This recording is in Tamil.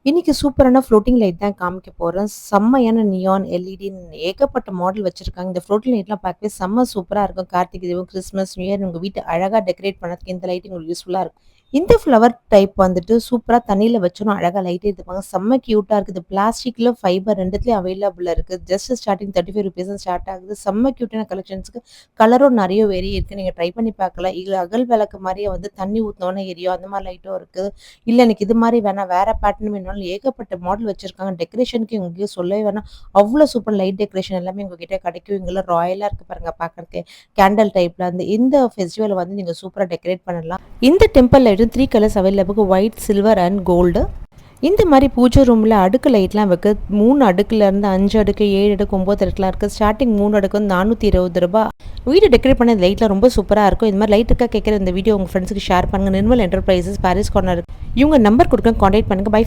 இன்னைக்கு சூப்பரான ஃப்ளோட்டிங் லைட் தான் காமிக்க போறேன். செம்மையான நியான் எல்இடின்னு ஏகப்பட்ட மாடல் வச்சிருக்காங்க. இந்த ஃப்ளோட்டிங் லைட்லாம் பார்க்கவே செம்ம சூப்பரா இருக்கும். Karthigai Deepam, Christmas, new year உங்க வீட்ட அழகா டெக்கரேட் பண்ணதுக்கு இந்த லைட் உங்களுக்கு யூஸ்ஃபுல்லா இருக்கும். இந்த ஃப்ளவர் டைப் வந்துட்டு சூப்பரா தண்ணீல வச்சோம்னா அழகா லைட் ஏத்துப்பாங்க. செம்ம கியூட்டா இருக்குது. பிளாஸ்டிக்ல, ஃபைபர் 2த்துலயும் அவைலபிளா இருக்கு. ஜஸ்ட் ஸ்டார்ட்டிங் ₹35 ஸ்டார்ட் ஆகுது. செம்ம கியூட்டான கலெக்ஷன்ஸ்க்கு கலரும் நெறைய வேரி இருக்கு. நீங்க ட்ரை பண்ணி பார்க்கலாம். இதுல அகல் விளக்கு மாரியே வந்து தண்ணி ஊத்துனோனே எரியும். அந்த மாரி லைட்டும் இருக்கு. இல்ல எனக்கு இது மாரி வேணாம், வேற பேட்டர்ன் வேணும்னாலும் ஏகப்பட்ட மாடல் வச்சிருக்காங்க. டெக்கரேஷனுக்கு எங்கேயும் சொல்லவே வேணாம். அவ்ளோ சூப்பர் லைட் டெக்கரேஷன் எல்லாமே உங்ககிட்ட கிடைக்கும். இங்கலாம் ராயலா இருக்கு பாருங்க பார்க்கறதுக்கே. கேண்டில் டைப்ல இந்த ஃபெஸ்டிவல் வந்து நீங்க சூப்பரா டெக்கரேட் பண்ணலாம். இந்த டெம்பிள் லைட்டும் 3 colours available white, silver and gold. இந்த மாதிரி பூஜை ரூமில் அடுக்கு லைட்லாம் வைக்க 3 அடுக்குலேருந்து 5 அடுக்கு 7 அடுக்கு 9 அடுக்குலாம் இருக்குது. ஸ்டார்டிங் 3 அடுக்கு வந்து ₹420. வீடு டெக்கரேட் பண்ண இந்த லைட்லாம் ரொம்ப சூப்பராக இருக்கும். இந்த மாதிரி லைட் இருக்கா கேட்குற இந்த வீடியோ உங்கள் ஃப்ரெண்ட்ஸுக்கு ஷேர் பண்ணுங்கள். நிர்மல் என்டர்பிரைசஸ் பாரிஸ் கார்னர் இவங்க நம்பர் கொடுக்க கான்டாக்ட் பண்ணுங்கள். பை.